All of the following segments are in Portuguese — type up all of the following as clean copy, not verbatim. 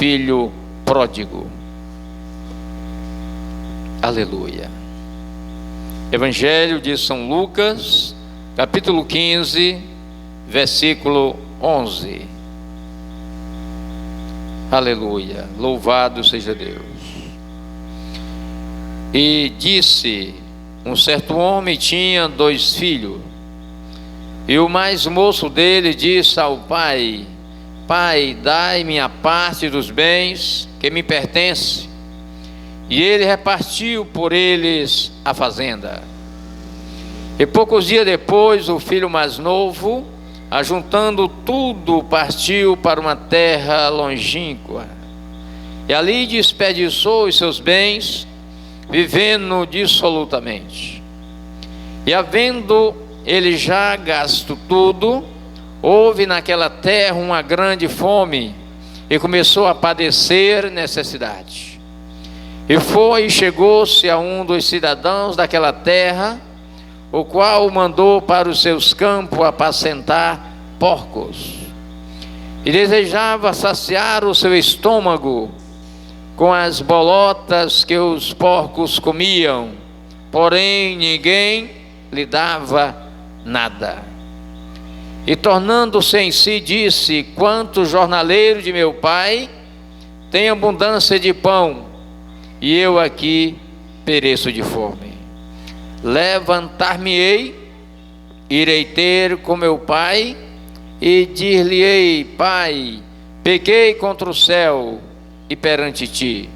filho pródigo. Aleluia. Evangelho de São Lucas, capítulo 15, versículo 11. Aleluia. Louvado seja Deus. E disse: um certo homem tinha 2 filhos, e o mais moço dele disse ao pai: Pai, dai-me a parte dos bens que me pertence. E ele repartiu por eles a fazenda. E poucos dias depois, o filho mais novo, ajuntando tudo, partiu para uma terra longínqua, e ali desperdiçou os seus bens, vivendo dissolutamente. E havendo ele já gasto tudo, houve naquela terra uma grande fome, e começou a padecer necessidade. E foi e chegou-se a um dos cidadãos daquela terra, o qual o mandou para os seus campos apacentar porcos. E desejava saciar o seu estômago com as bolotas que os porcos comiam, porém ninguém lhe dava nada. E tornando-se em si, disse: quantos jornaleiros de meu pai têm abundância de pão, e eu aqui pereço de fome. Levantar-me-ei, irei ter com meu pai, e dir-lhe-ei: Pai, pequei contra o céu e perante ti,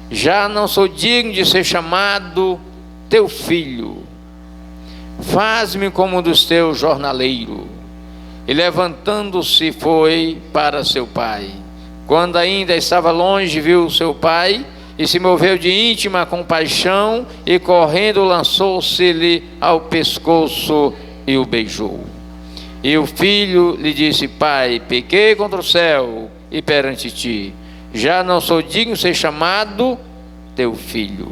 já não sou digno de ser chamado teu filho. Faz-me como um dos teus jornaleiros. E levantando-se foi para seu pai. Quando ainda estava longe, viu seu pai, e se moveu de íntima compaixão, e correndo lançou-se-lhe ao pescoço e o beijou. E o filho lhe disse: Pai, pequei contra o céu e perante ti, já não sou digno de ser chamado teu filho.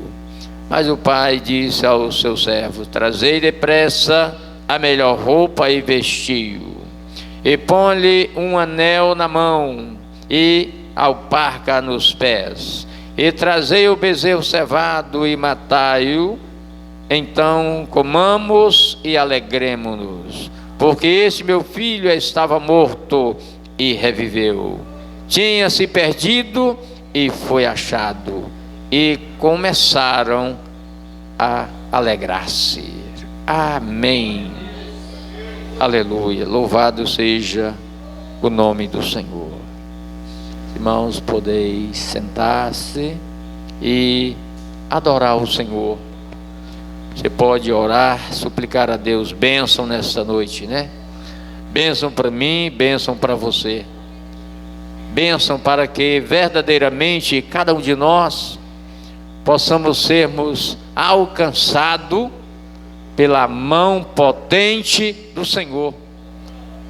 Mas o pai disse aos seus servos: trazei depressa a melhor roupa e vestiu, e põe-lhe um anel na mão e alparca nos pés, e trazei o bezerro cevado e matai-o. Então comamos e alegremo-nos, porque este meu filho estava morto e reviveu, tinha se perdido e foi achado. E começaram a alegrar-se. Amém. Aleluia. Louvado seja o nome do Senhor. Irmãos, podeis sentar-se e adorar o Senhor. Você pode orar, suplicar a Deus bênção nesta noite, né? Bênção para mim, bênção para você. Bênção para que verdadeiramente cada um de nós possamos sermos alcançados pela mão potente do Senhor.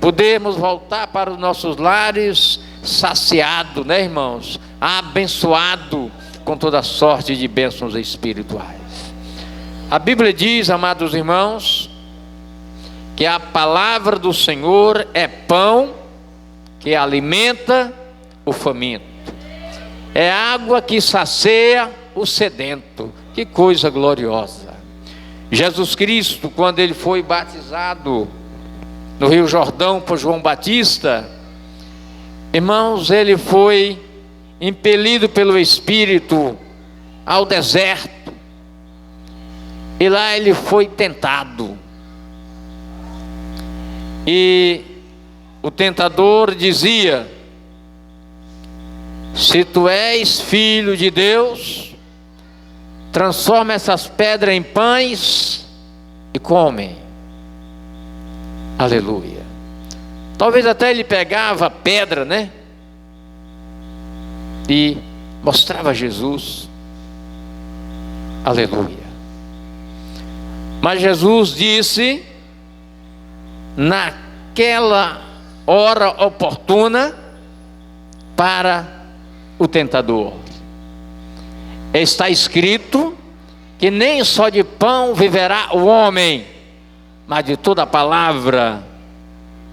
Podemos voltar para os nossos lares saciado, né, irmãos? Abençoado com toda sorte de bênçãos espirituais. A Bíblia diz, amados irmãos, que a palavra do Senhor é pão que alimenta o faminto, é água que sacia o sedento. Que coisa gloriosa! Jesus Cristo, quando ele foi batizado no Rio Jordão por João Batista, irmãos, ele foi impelido pelo Espírito ao deserto, e lá ele foi tentado. E o tentador dizia: se tu és filho de Deus, transforma essas pedras em pães e come. Aleluia. Talvez até ele pegava pedra, né? E mostrava Jesus. Aleluia. Mas Jesus disse, naquela hora oportuna, para o tentador: está escrito que nem só de pão viverá o homem, mas de toda a palavra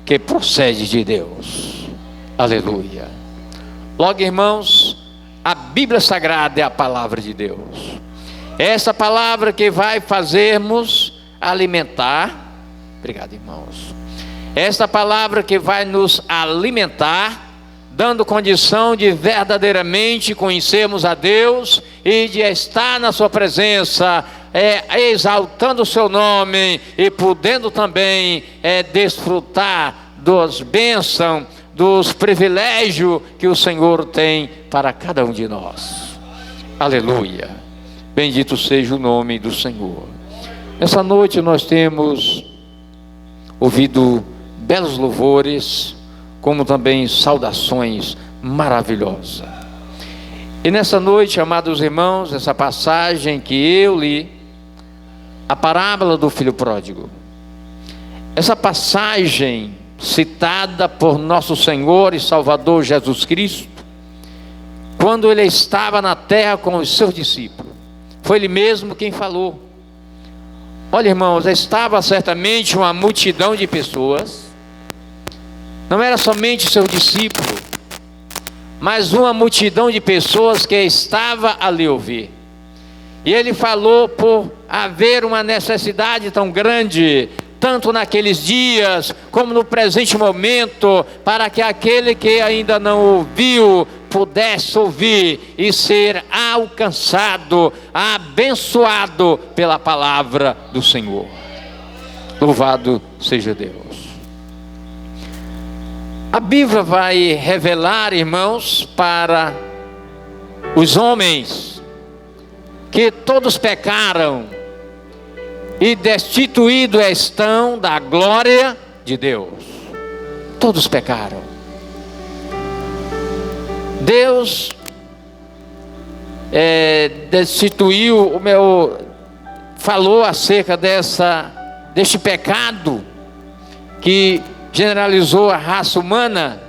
que procede de Deus. Aleluia. Logo, irmãos, A Bíblia Sagrada é a palavra de Deus. É essa palavra que vai fazermos alimentar. Obrigado, irmãos. É essa palavra que vai nos alimentar, dando condição de verdadeiramente conhecermos a Deus e de estar na sua presença, exaltando o seu nome e podendo também desfrutar das bênçãos, dos privilégios que o Senhor tem para cada um de nós. Aleluia. Bendito seja o nome do Senhor. Nessa noite nós temos ouvido belos louvores, como também saudações maravilhosas. E nessa noite, amados irmãos, essa passagem que eu li, a parábola do filho pródigo, essa passagem citada por nosso Senhor e Salvador Jesus Cristo, quando ele estava na terra com os seus discípulos, foi ele mesmo quem falou. Olha, irmãos, estava certamente uma multidão de pessoas, não era somente seu discípulo, mas uma multidão de pessoas que estava ali ouvir. E ele falou por haver uma necessidade tão grande, tanto naqueles dias como no presente momento, para que aquele que ainda não ouviu pudesse ouvir e ser alcançado, abençoado pela palavra do Senhor. Louvado seja Deus. A Bíblia vai revelar, irmãos, para os homens que todos pecaram e destituídos estão da glória de Deus. Todos pecaram. Deus destituiu falou acerca deste pecado que generalizou a raça humana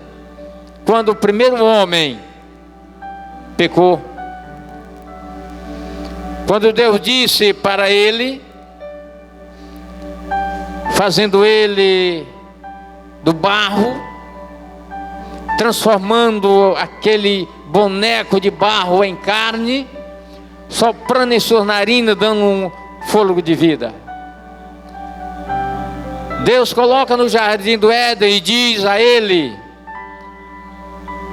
quando o primeiro homem pecou. Quando Deus disse para ele, fazendo ele do barro, transformando aquele boneco de barro em carne, soprando em suas narinas, dando um fôlego de vida. Deus coloca no jardim do Éden e diz a ele: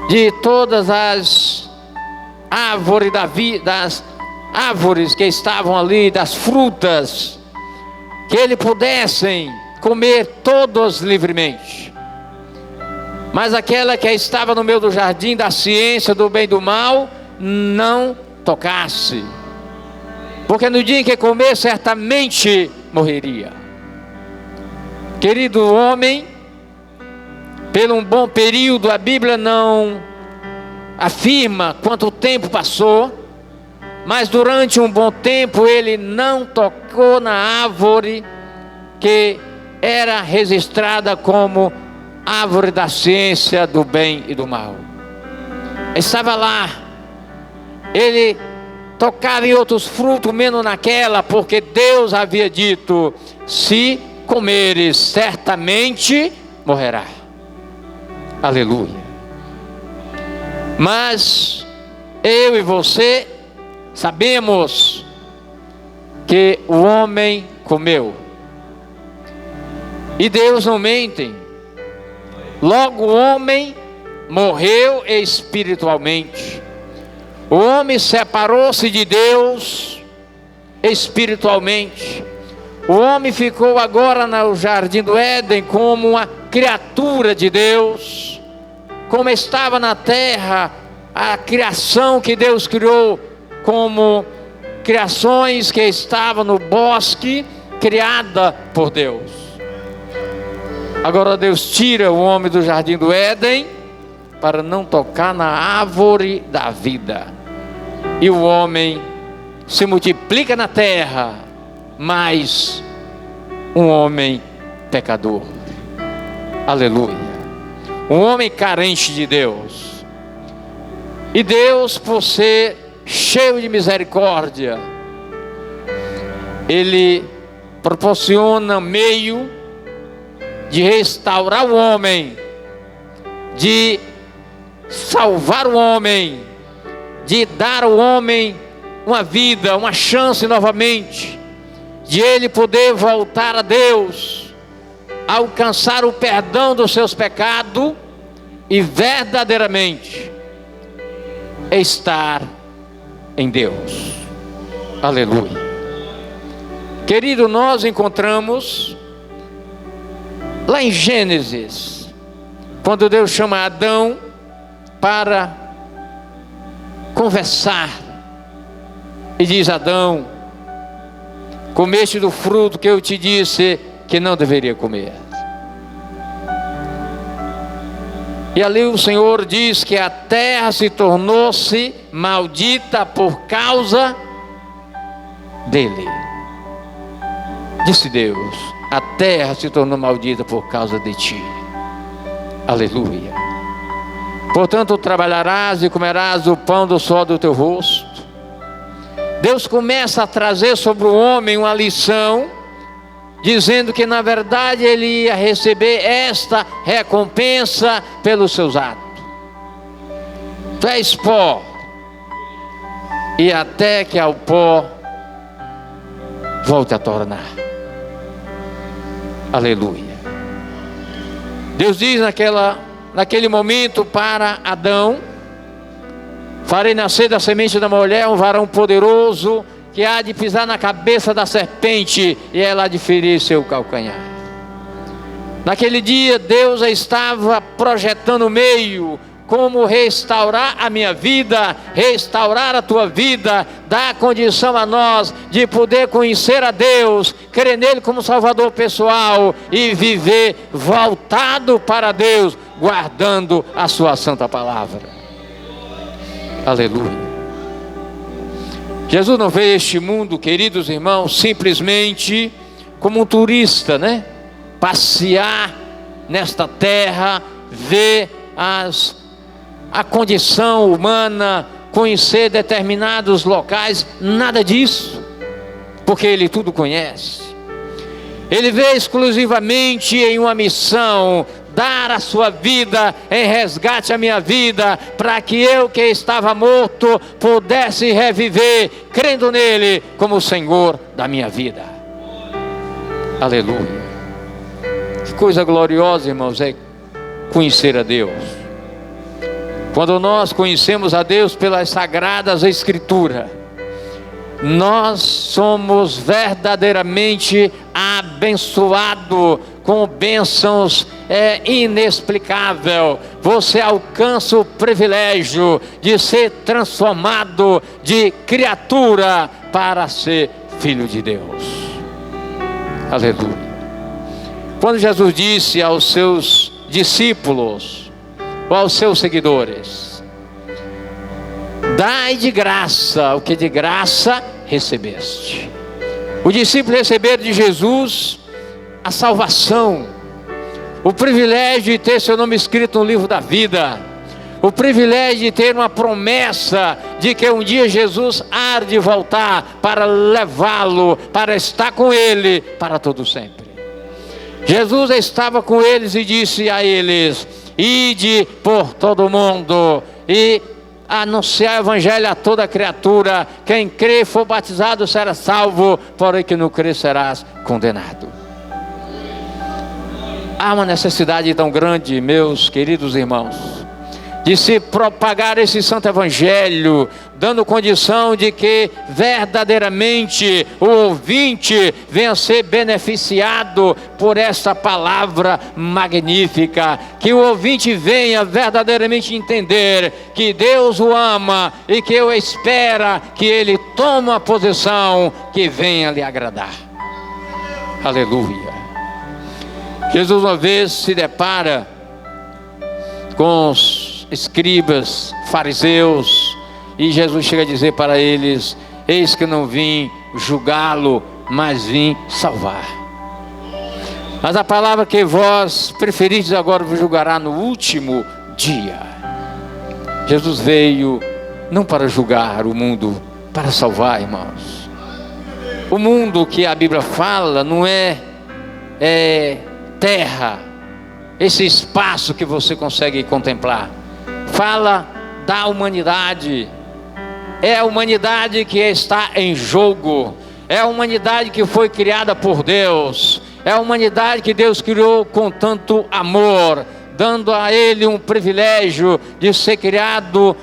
de todas as árvores das árvores que estavam ali, das frutas, que ele pudessem comer todos livremente, mas aquela que estava no meio do jardim da ciência do bem e do mal, não tocasse, porque no dia em que comer, certamente morreria. Querido homem, pelo um bom período, a Bíblia não afirma quanto tempo passou, mas durante um bom tempo ele não tocou na árvore que era registrada como árvore da ciência do bem e do mal. Estava lá, ele tocava em outros frutos, menos naquela, porque Deus havia dito: se comeres, certamente morrerá. Aleluia. Mas eu e você sabemos que o homem comeu, e Deus não mente. Logo o homem morreu espiritualmente. O homem separou-se de Deus espiritualmente. O homem ficou agora no jardim do Éden como uma criatura de Deus, como estava na terra a criação que Deus criou, como criações que estavam no bosque, criada por Deus. Agora Deus tira o homem do jardim do Éden para não tocar na árvore da vida, e o homem se multiplica na terra, mas um homem pecador. Aleluia. Um homem carente de Deus. E Deus, por ser cheio de misericórdia, Ele proporciona meio de restaurar o homem, de salvar o homem, de dar ao homem uma vida, uma chance novamente, de ele poder voltar a Deus, alcançar o perdão dos seus pecados e verdadeiramente estar em Deus. Aleluia. Querido, nós encontramos lá em Gênesis, quando Deus chama Adão para conversar e diz: Adão, comeste do fruto que eu te disse que não deveria comer. E ali o Senhor diz que a terra se tornou-se maldita por causa dele. Disse Deus: a terra se tornou maldita por causa de ti. Aleluia. Portanto, trabalharás e comerás o pão do suor do teu rosto. Deus começa a trazer sobre o homem uma lição, dizendo que na verdade ele ia receber esta recompensa pelos seus atos. Tu és pó, e até que ao pó volte a tornar. Aleluia. Deus diz naquele momento para Adão: farei nascer da semente da mulher um varão poderoso, que há de pisar na cabeça da serpente, e ela há de ferir seu calcanhar. Naquele dia Deus estava projetando o meio, como restaurar a minha vida, restaurar a tua vida, dar condição a nós de poder conhecer a Deus, crer nele como Salvador pessoal e viver voltado para Deus, guardando a sua santa palavra. Aleluia. Jesus não veio a este mundo, queridos irmãos, simplesmente como um turista, né? Passear nesta terra, ver a condição humana, conhecer determinados locais, nada disso, porque Ele tudo conhece. Ele veio exclusivamente em uma missão: dar a sua vida em resgate à minha vida, para que eu que estava morto pudesse reviver, crendo nele como o Senhor da minha vida. Aleluia. Que coisa gloriosa, irmãos, é conhecer a Deus. Quando nós conhecemos a Deus pelas sagradas Escrituras, nós somos verdadeiramente abençoados com bênçãos inexplicáveis. Você alcança o privilégio de ser transformado de criatura para ser filho de Deus. Aleluia. Quando Jesus disse aos seus discípulos, ou aos seus seguidores: dai de graça o que de graça recebeste. O discípulo recebeu de Jesus a salvação, o privilégio de ter seu nome escrito no livro da vida, o privilégio de ter uma promessa de que um dia Jesus há de voltar para levá-lo, para estar com ele para todo sempre. Jesus estava com eles e disse a eles: ide por todo o mundo e anunciar o evangelho a toda criatura. Quem crê e for batizado será salvo, porém que não crê serás condenado. Há uma necessidade tão grande, meus queridos irmãos, de se propagar esse santo evangelho, dando condição de que verdadeiramente o ouvinte venha ser beneficiado por essa palavra magnífica, que o ouvinte venha verdadeiramente entender que Deus o ama e que eu espero que ele tome uma posição que venha lhe agradar. Aleluia. Jesus uma vez se depara com os escribas, fariseus, e Jesus chega a dizer para eles: eis que não vim julgá-lo, mas vim salvar. Mas a palavra que vós preferistes agora vos julgará no último dia. Jesus veio não para julgar o mundo, para salvar, irmãos. O mundo que a Bíblia fala não é terra, esse espaço que você consegue contemplar. Fala da humanidade, é a humanidade que está em jogo. É a humanidade que foi criada por Deus. É a humanidade que Deus criou com tanto amor, dando a ele um privilégio de ser criado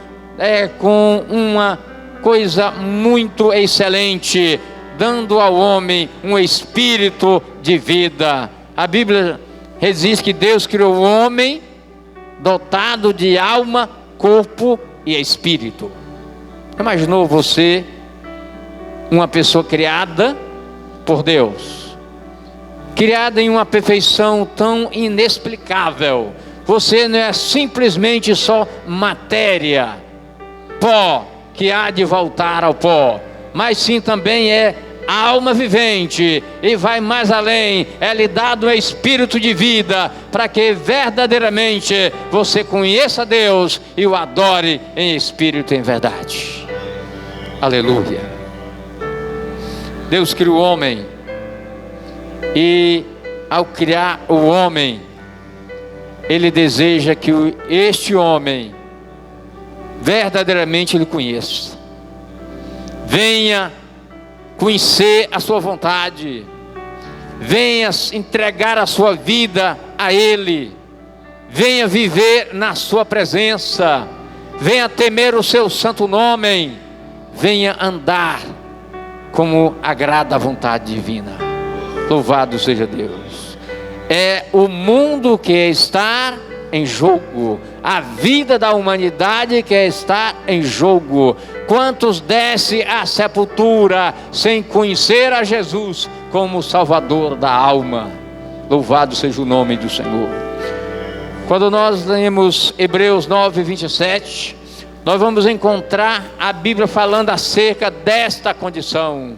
com uma coisa muito excelente, dando ao homem um espírito de vida. A Bíblia diz que Deus criou o homem dotado de alma, corpo e espírito. Imaginou você, uma pessoa criada por Deus, criada em uma perfeição tão inexplicável? Você não é simplesmente só matéria, pó, que há de voltar ao pó, mas sim também é a alma vivente, e vai mais além, é lhe dado um espírito de vida, para que verdadeiramente você conheça Deus e o adore em espírito e em verdade. Aleluia. Deus criou o homem, e ao criar o homem, Ele deseja que este homem verdadeiramente Ele conheça, venha conhecer a sua vontade, venha entregar a sua vida a Ele, venha viver na sua presença, venha temer o seu santo nome, venha andar como agrada a vontade divina. Louvado seja Deus. É o mundo que está em jogo, a vida da humanidade que está em jogo. Quantos descem à sepultura sem conhecer a Jesus como Salvador da alma? Louvado seja o nome do Senhor. Quando nós lemos Hebreus 9:27, nós vamos encontrar a Bíblia falando acerca desta condição,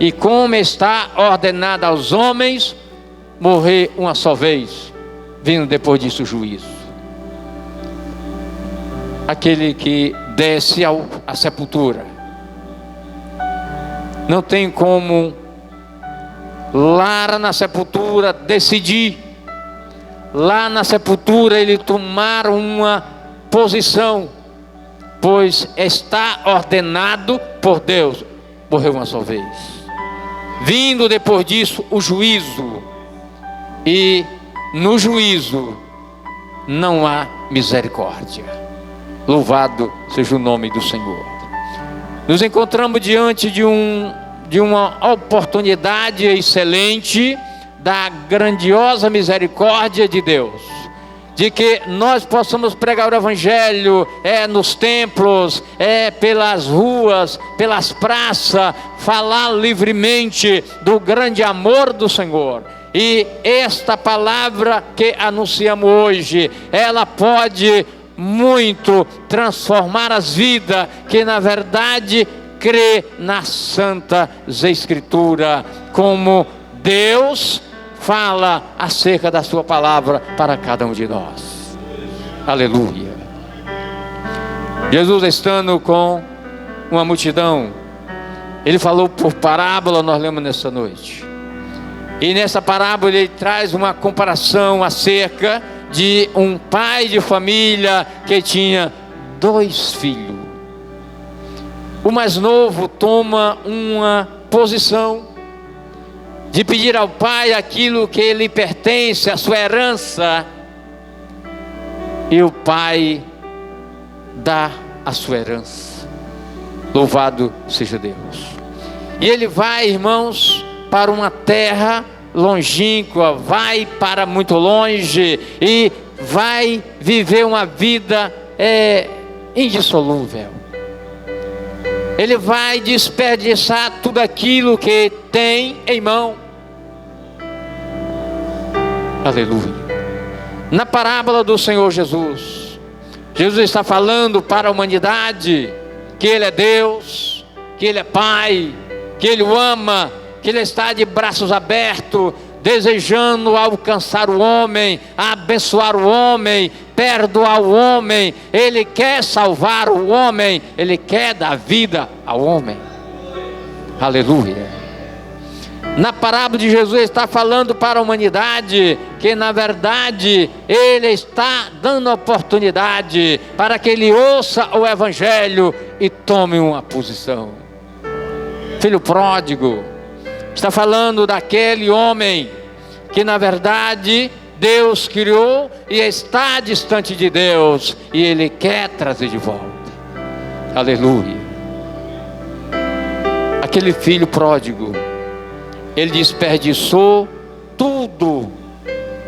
e como está ordenado aos homens morrer uma só vez, vindo depois disso o juízo. Aquele que desce à sepultura não tem como lá na sepultura decidir, lá na sepultura ele tomar uma posição, pois está ordenado por Deus morrer uma só vez, vindo depois disso o juízo, e no juízo não há misericórdia. Louvado seja o nome do Senhor. Nos encontramos diante de uma oportunidade excelente da grandiosa misericórdia de Deus, de que nós possamos pregar o Evangelho nos templos, pelas ruas, pelas praças, falar livremente do grande amor do Senhor. E esta palavra que anunciamos hoje, ela pode muito transformar as vidas que na verdade crê nas Santas Escrituras, como Deus fala acerca da sua palavra para cada um de nós. Aleluia. Jesus, estando com uma multidão, Ele falou por parábola, nós lemos nessa noite. E nessa parábola Ele traz uma comparação acerca de um pai de família que tinha 2 filhos. O mais novo toma uma posição de pedir ao pai aquilo que lhe pertence, a sua herança, e o pai dá a sua herança. Louvado seja Deus. E ele vai, irmãos, para uma terra longínqua, vai para muito longe e vai viver uma vida indissolúvel. Ele vai desperdiçar tudo aquilo que tem em mão. Aleluia. Na parábola do Senhor Jesus, Jesus está falando para a humanidade que Ele é Deus, que Ele é Pai, que Ele o ama, que Ele está de braços abertos, desejando alcançar o homem, abençoar o homem, perdoar o homem. Ele quer salvar o homem, Ele quer dar vida ao homem. Aleluia. Na parábola de Jesus, ele está falando para a humanidade que, na verdade, ele está dando oportunidade para que ele ouça o Evangelho e tome uma posição. Filho pródigo está falando daquele homem que, na verdade, Deus criou e está distante de Deus, e ele quer trazer de volta. Aleluia. Aquele filho pródigo, ele desperdiçou tudo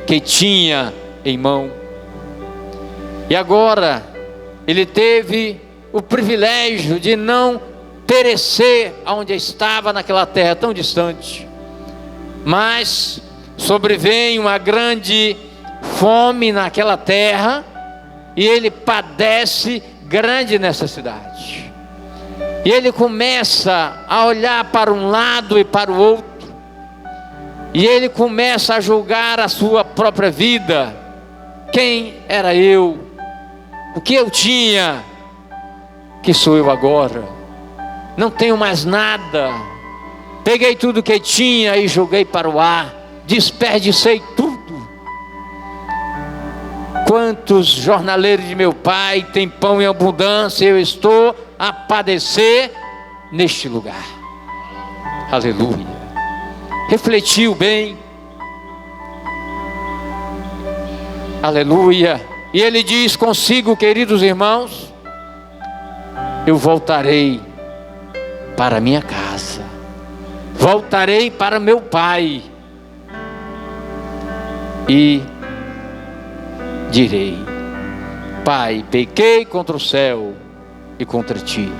que tinha em mão, e agora ele teve o privilégio de não perecer onde estava, naquela terra tão distante, mas sobrevém uma grande fome naquela terra, e ele padece grande necessidade, e ele começa a olhar para um lado e para o outro, e ele começa a julgar a sua própria vida. Quem era eu? O que eu tinha? Que sou eu agora? Não tenho mais nada. Peguei tudo que tinha e joguei para o ar. Desperdicei tudo. Quantos jornaleiros de meu pai têm pão em abundância, eu estou a padecer neste lugar. Aleluia. Refletiu bem. Aleluia. E ele diz consigo, queridos irmãos, eu voltarei para minha casa, voltarei para meu pai, e direi: Pai, pequei contra o céu e contra ti.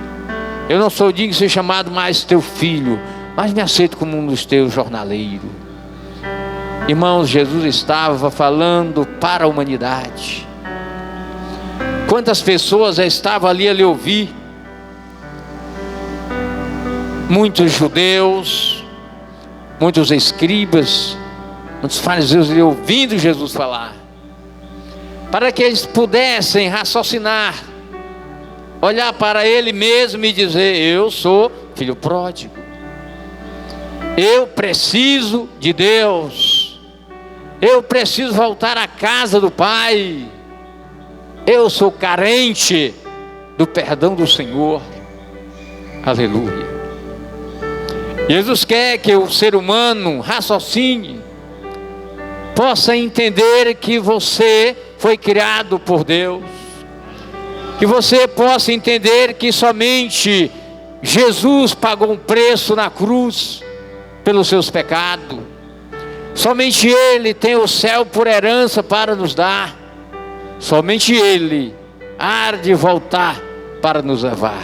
Eu não sou digno de ser chamado mais teu filho, mas me aceito como um dos teus jornaleiros. Irmãos, Jesus estava falando para a humanidade. Quantas pessoas já estavam ali a lhe ouvir? Muitos judeus, muitos escribas, muitos fariseus lhe ouvindo Jesus falar, para que eles pudessem raciocinar, olhar para ele mesmo e dizer: eu sou filho pródigo, eu preciso de Deus, eu preciso voltar à casa do Pai, eu sou carente do perdão do Senhor. Aleluia. Jesus quer que o ser humano raciocine, possa entender que você foi criado por Deus, que você possa entender que somente Jesus pagou um preço na cruz pelos seus pecados, somente Ele tem o céu por herança para nos dar, somente Ele há de voltar para nos levar.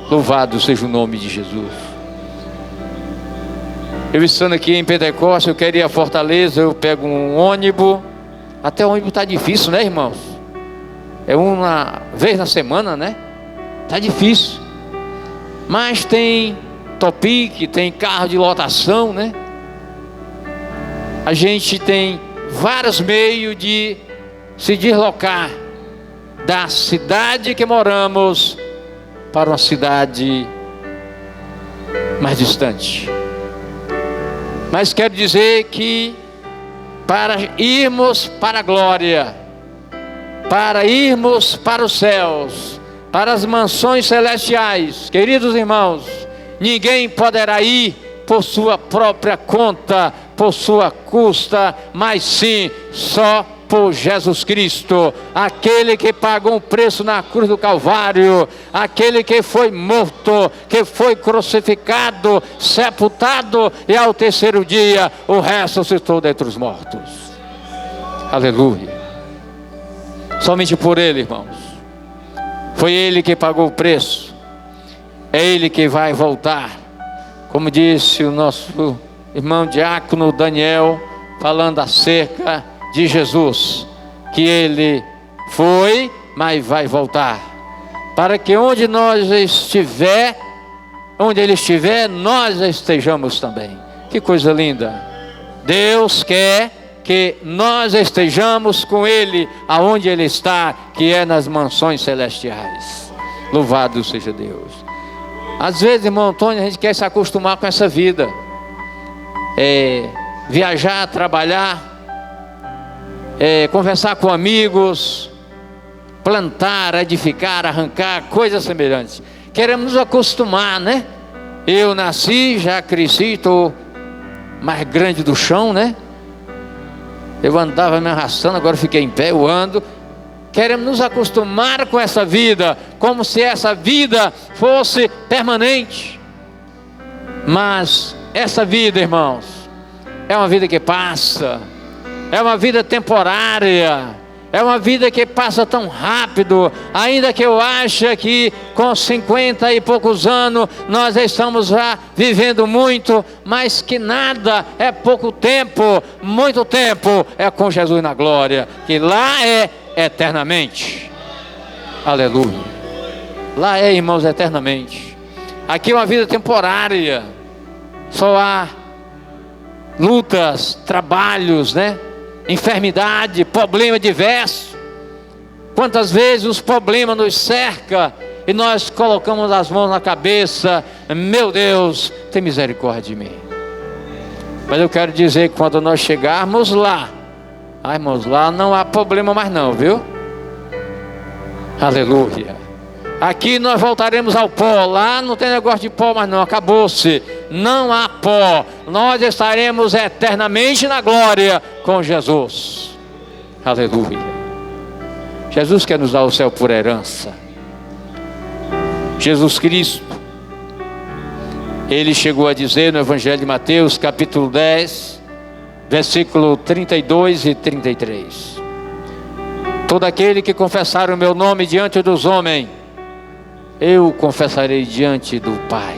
Louvado seja o nome de Jesus. Eu estando aqui em Pentecostes, eu quero ir a Fortaleza, eu pego um ônibus. Até o ônibus está difícil, né, irmãos? É uma vez na semana, né? Está difícil. Mas tem Topic, tem carro de lotação, né? A gente tem vários meios de se deslocar da cidade que moramos para uma cidade mais distante. Mas quero dizer que para irmos para a glória, para irmos para os céus, para as mansões celestiais, queridos irmãos, ninguém poderá ir por sua própria conta, por sua custa, mas sim só por Jesus Cristo, aquele que pagou um preço na cruz do Calvário, aquele que foi morto, que foi crucificado, sepultado, e ao terceiro dia o ressuscitou dentre os mortos. Aleluia. Somente por Ele, irmãos. Foi Ele que pagou o preço, é Ele que vai voltar, como disse o nosso irmão diácono Daniel, falando acerca de Jesus, que Ele foi, mas vai voltar, para que onde nós estiver, onde Ele estiver, nós estejamos também. Que coisa linda! Deus quer que nós estejamos com Ele, aonde Ele está, que é nas mansões celestiais. Louvado seja Deus. Às vezes, irmão Antônio, a gente quer se acostumar com essa vida. viajar, trabalhar, conversar com amigos, plantar, edificar, arrancar, coisas semelhantes. Queremos nos acostumar, né? Eu nasci, já cresci, estou mais grande do chão, né? Eu andava me arrastando, agora fiquei em pé, eu ando. Queremos nos acostumar com essa vida, como se essa vida fosse permanente. Mas essa vida, irmãos, é uma vida que passa, é uma vida temporária, é uma vida que passa tão rápido. Ainda que eu ache que com 50 e poucos anos nós estamos já vivendo muito, mas que nada é pouco tempo. Muito tempo é com Jesus na glória, que lá é eternamente. Aleluia. Lá é, irmãos, eternamente. Aqui é uma vida temporária. Só há lutas, trabalhos, né? Enfermidade, problema diverso. Quantas vezes os problemas nos cercam e nós colocamos as mãos na cabeça: meu Deus, tem misericórdia de mim. Mas eu quero dizer que quando nós chegarmos lá, irmãos, lá não há problema mais não, viu? Aleluia. Aqui nós voltaremos ao pó. Lá não tem negócio de pó mais não, acabou-se. Não há pó. Nós estaremos eternamente na glória com Jesus. Aleluia. Jesus quer nos dar o céu por herança. Jesus Cristo, Ele chegou a dizer no Evangelho de Mateus, capítulo 10, versículo 32 e 33: todo aquele que confessar o meu nome diante dos homens, eu confessarei diante do Pai.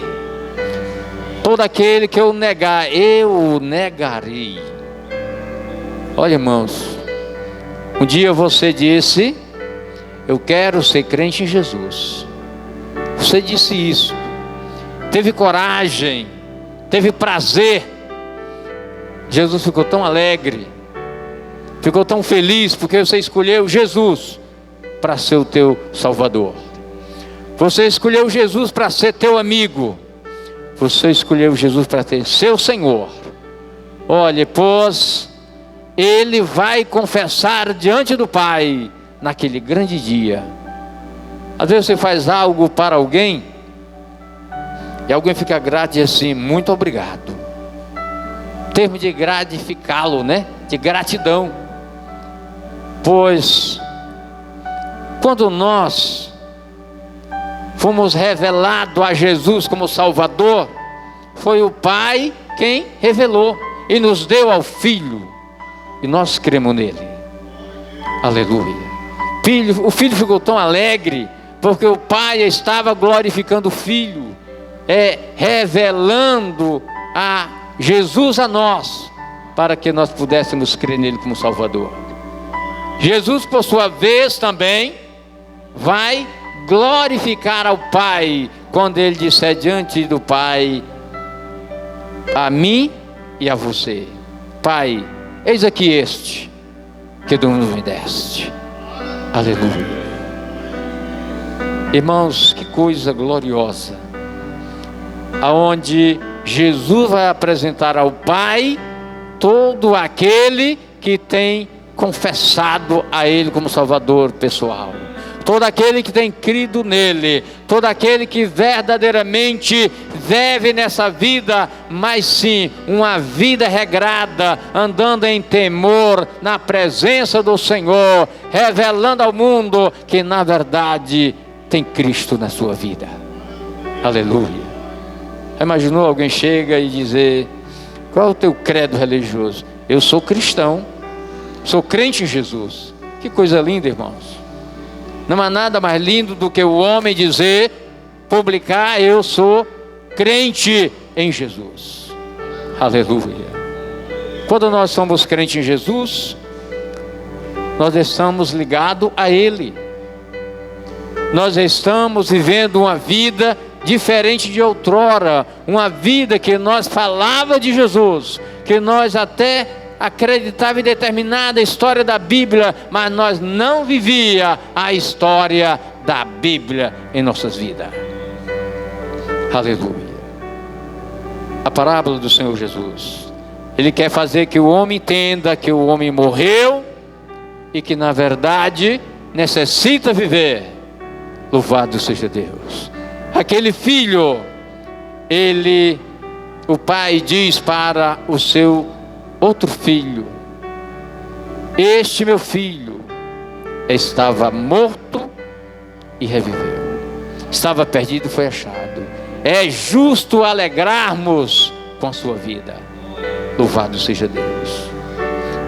Todo aquele que eu negar, eu o negarei. Olha, irmãos, um dia você disse: eu quero ser crente em Jesus. Você disse isso, teve coragem, teve prazer. Jesus ficou tão alegre, ficou tão feliz, porque você escolheu Jesus para ser o teu Salvador. Você escolheu Jesus para ser teu amigo. Você escolheu Jesus para ser seu Senhor. Olha, pois Ele vai confessar diante do Pai naquele grande dia. Às vezes você faz algo para alguém e alguém fica grato e diz assim: muito obrigado. Termo de gratificá-lo, né? De gratidão. Pois quando nós fomos revelados a Jesus como Salvador, foi o Pai quem revelou e nos deu ao Filho, e nós cremos nele. Aleluia. O Filho ficou tão alegre porque o Pai estava glorificando o Filho, revelando a Jesus a nós, para que nós pudéssemos crer nele como Salvador. Jesus, por sua vez, também vai glorificar ao Pai quando ele disser diante do Pai: a mim e a você, Pai, eis aqui este que tu me deste. Aleluia. Irmãos, que coisa gloriosa, aonde Jesus vai apresentar ao Pai todo aquele que tem confessado a Ele como Salvador pessoal, todo aquele que tem crido nele, todo aquele que verdadeiramente vive nessa vida, mas sim uma vida regrada, andando em temor, na presença do Senhor, revelando ao mundo que na verdade tem Cristo na sua vida. Aleluia. Imaginou alguém chega e dizer: qual é o teu credo religioso? Eu sou cristão, sou crente em Jesus. Que coisa linda, irmãos. Não há nada mais lindo do que o homem dizer, publicar: eu sou crente em Jesus. Aleluia. Quando nós somos crentes em Jesus, nós estamos ligados a Ele. Nós estamos vivendo uma vida diferente de outrora, uma vida que nós falava de Jesus, que nós até acreditava em determinada história da Bíblia, mas nós não vivia a história da Bíblia em nossas vidas. Aleluia. A parábola do Senhor Jesus Ele quer fazer que o homem entenda que o homem morreu e que na verdade necessita viver. Louvado seja Deus. Aquele filho, o pai diz para o seu outro filho: este meu filho estava morto e reviveu, estava perdido e foi achado. É justo alegrarmos com a sua vida. Louvado seja Deus.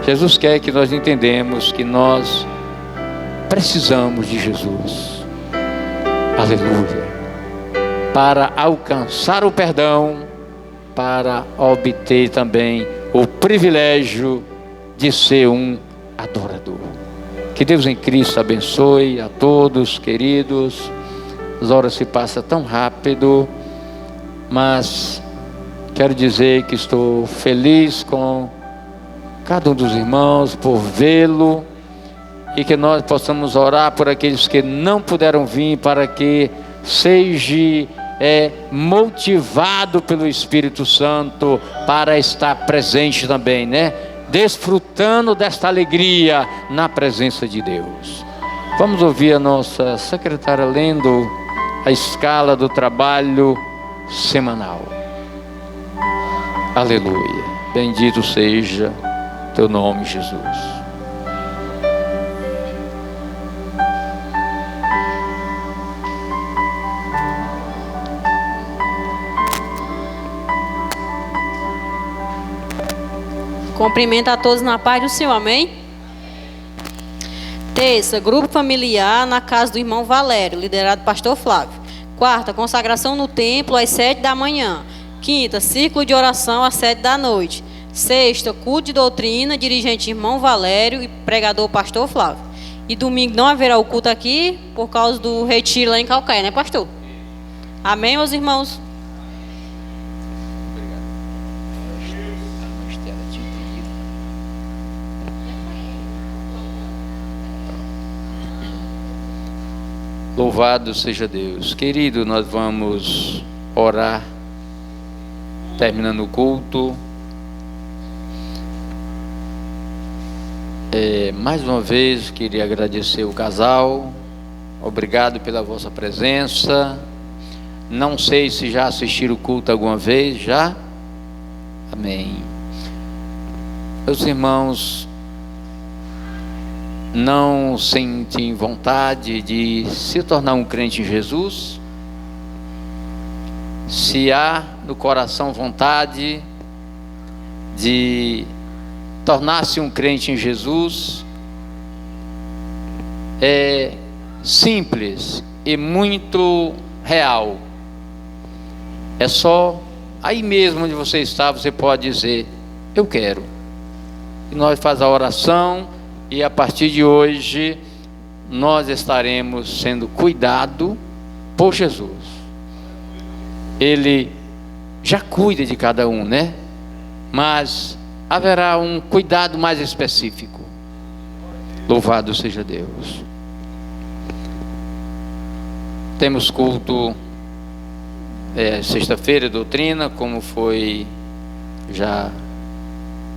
Jesus quer que nós entendamos que nós precisamos de Jesus. Aleluia. Para alcançar o perdão, para obter também o privilégio de ser um adorador. Que Deus em Cristo abençoe a todos, queridos. As horas se passam tão rápido, mas quero dizer que estou feliz com cada um dos irmãos por vê-lo, e que nós possamos orar por aqueles que não puderam vir, para que seja motivado pelo Espírito Santo para estar presente também, né? Desfrutando desta alegria na presença de Deus. Vamos ouvir a nossa secretária lendo a escala do trabalho semanal. Aleluia. Bendito seja teu nome, Jesus. Cumprimento a todos na paz do Senhor, amém? Terça, grupo familiar na casa do irmão Valério, liderado pelo pastor Flávio. Quarta, consagração no templo às 7 da manhã. Quinta, círculo de oração às 7 da noite. Sexta, culto de doutrina, dirigente irmão Valério e pregador pastor Flávio. E domingo não haverá o culto aqui por causa do retiro lá em Calcaia, né, pastor? Amém, meus irmãos? Louvado seja Deus. Querido, nós vamos orar, terminando o culto. Mais uma vez, queria agradecer o casal. Obrigado pela vossa presença. Não sei se já assistiram o culto alguma vez. Já? Amém. Meus irmãos, não sentem vontade de se tornar um crente em Jesus? Se há no coração vontade de tornar-se um crente em Jesus, é simples e muito real. É só aí mesmo onde você está, você pode dizer: eu quero. E nós fazemos a oração. E a partir de hoje, nós estaremos sendo cuidados por Jesus. Ele já cuida de cada um, né? Mas haverá um cuidado mais específico. Louvado seja Deus. Temos culto sexta-feira, doutrina, como foi já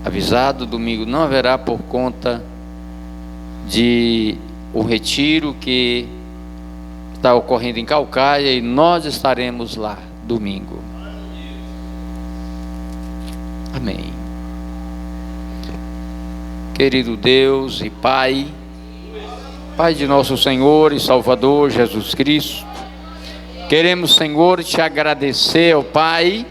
avisado. Domingo não haverá por conta de o retiro que está ocorrendo em Calcaia, e nós estaremos lá domingo. Amém. Querido Deus e Pai de nosso Senhor e Salvador Jesus Cristo, queremos, Senhor, te agradecer, ó Pai,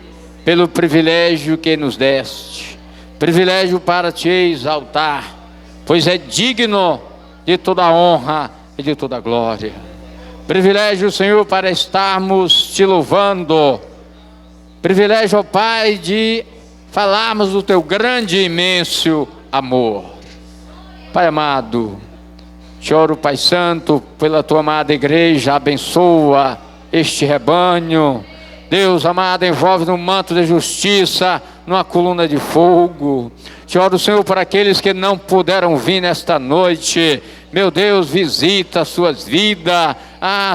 pelo privilégio que nos deste, privilégio para te exaltar, pois é digno de toda a honra e de toda a glória. Privilégio, Senhor, para estarmos te louvando. Privilégio, ó Pai, de falarmos do teu grande e imenso amor. Pai amado, te oro, Pai Santo, pela tua amada igreja, abençoa este rebanho. Deus amado, envolve no manto de justiça, numa coluna de fogo. Te oro, Senhor, para aqueles que não puderam vir nesta noite. Meu Deus, visita as suas vidas,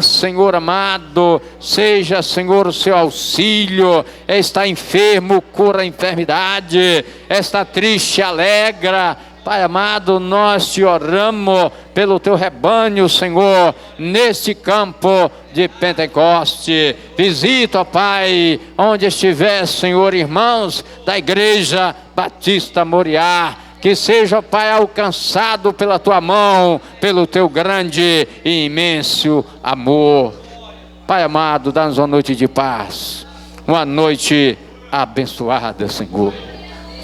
Senhor amado, seja, Senhor, o seu auxílio. Está enfermo, cura a enfermidade. Está triste, alegra. Pai amado, nós te oramos pelo teu rebanho, Senhor, neste campo de Pentecoste. Visita, ó Pai, onde estiver, Senhor, irmãos da Igreja Batista Moriá, que seja, ó Pai, alcançado pela tua mão, pelo teu grande e imenso amor. Pai amado, dá-nos uma noite de paz, uma noite abençoada, Senhor.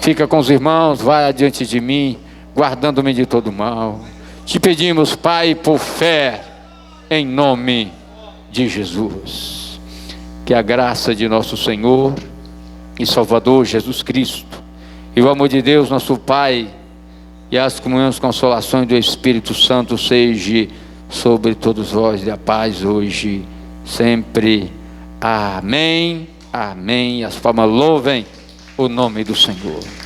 Fica com os irmãos, vai adiante de mim, guardando-me de todo mal. Te pedimos, Pai, por fé, em nome de Jesus. Que a graça de nosso Senhor e Salvador Jesus Cristo, e o amor de Deus, nosso Pai, e as comunhões, consolações do Espírito Santo seja sobre todos vós, e a paz hoje, sempre. Amém, amém. As palmas louvem o nome do Senhor.